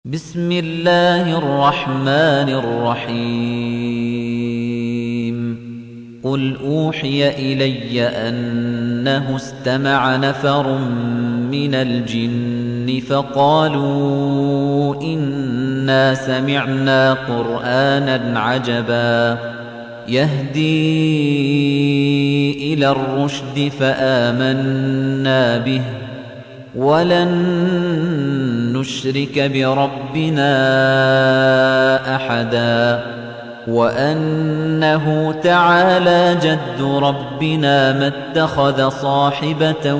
بسم الله الرحمن الرحيم قل أوحي إلي أنه استمع نفر من الجن فقالوا إنا سمعنا قرآنا عجبا يهدي إلى الرشد فآمنا به ولن نشرك بربنا أحدا وأنه تعالى جد ربنا ما اتخذ صاحبة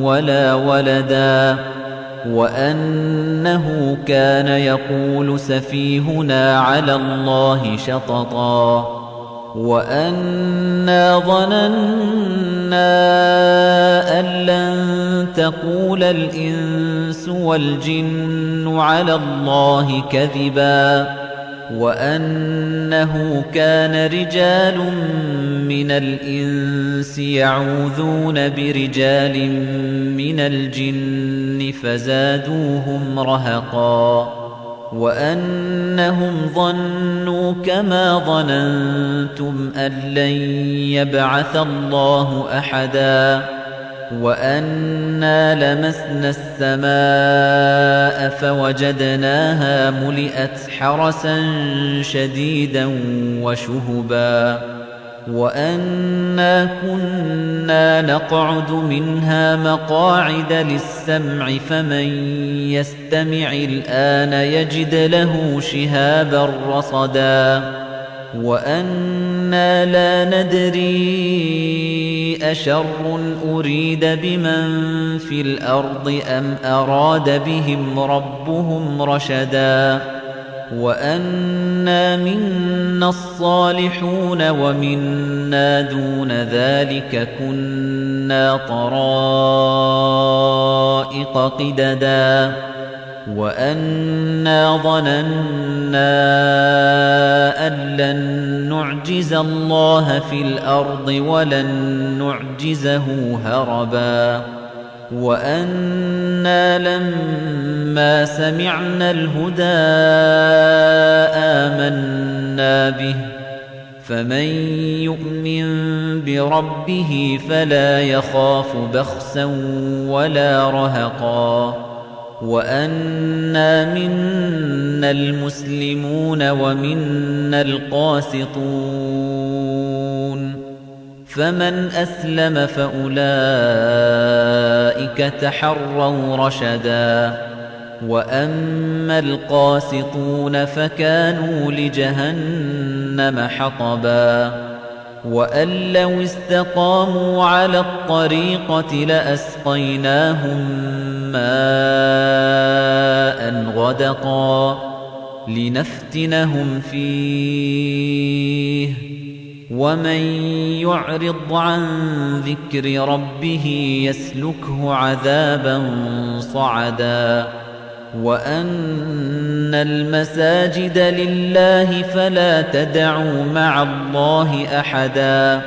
ولا ولدا وأنه كان يقول سفيهنا على الله شططا وأنا ظننا أن لن تقول الإنس والجن على الله كذبا وأنه كان رجال من الإنس يعوذون برجال من الجن فزادوهم رهقا وأنهم ظنوا كما ظننتم أن لن يبعث الله أحدا وأنا لمسنا السماء فوجدناها ملئت حرسا شديدا وشهبا وأنا كنا نقعد منها مقاعد للسمع فمن يستمع الآن يجد له شهابا رصدا وأنا لا ندري أشر أريد بمن في الأرض أم أراد بهم ربهم رشدا وأنا منا الصالحون ومنا دون ذلك كنا طرائق قددا وأنا ظننا أن لن نعجز الله في الأرض ولن نعجزه هربا وأنا لما سمعنا الهدى آمنا به فمن يؤمن بربه فلا يخاف بخسا ولا رهقا وأنا منا المسلمون ومنا القاسطون فمن أسلم فأولئك تحروا رشدا وأما القاسطون فكانوا لجهنم حطبا وأن لو استقاموا على الطريقة لأسقيناهم ماء غدقا لنفتنهم فيه ومن يعرض عن ذكر ربه يسلكه عذابا صعدا وأن المساجد لله فلا تدعوا مع الله أحدا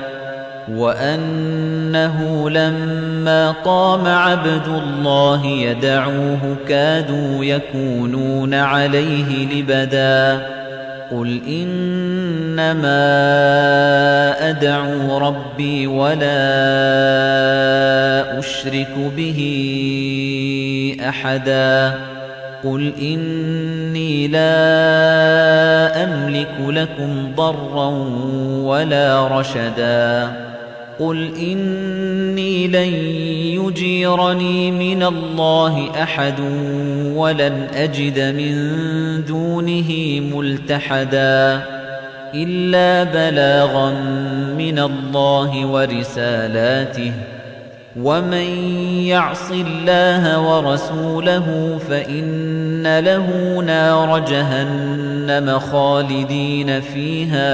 وأنه لما قام عبد الله يدعوه كادوا يكونون عليه لبدا قل إنما أدعو ربي ولا أشرك به أحدا قل إني لا أملك لكم ضرا ولا رشدا قل إني لن يجيرني من الله أحد ولن أجد من دونه ملتحدا إلا بلاغا من الله ورسالاته ومن يعص الله ورسوله فإن له نار جهنم خالدين فيها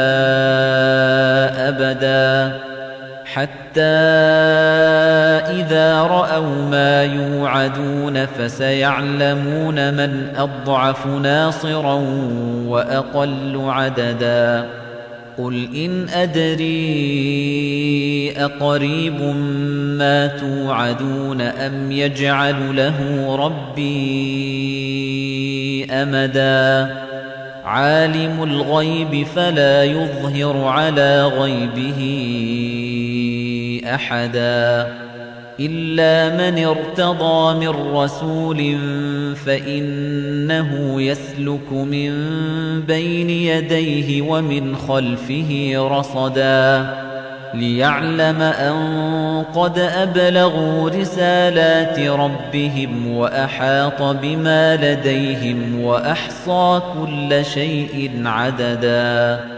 أبدا حتى إذا رأوا ما يوعدون فسيعلمون من أضعف ناصرا وأقل عددا قُلْ إِنْ أَدْرِي أَقَرِيبٌ مَا تُوعَدُونَ أَمْ يَجْعَلُ لَهُ رَبِّي أَمَدًا عَالِمُ الْغَيْبِ فَلَا يُظْهِرُ عَلَى غَيْبِهِ أَحَدًا إِلَّا مَنِ ارْتَضَىٰ مِن رَّسُولٍ فَإِنَّهُ يَسْلُكُ مِن بَيْنِ يَدَيْهِ وَمِنْ خَلْفِهِ رَصَدًا لِّيَعْلَمَ أَن قَدْ أَبْلَغُوا رِسَالَاتِ رَبِّهِمْ وَأَحَاطَ بِمَا لَدَيْهِمْ وَأَحْصَىٰ كُلَّ شَيْءٍ عَدَدًا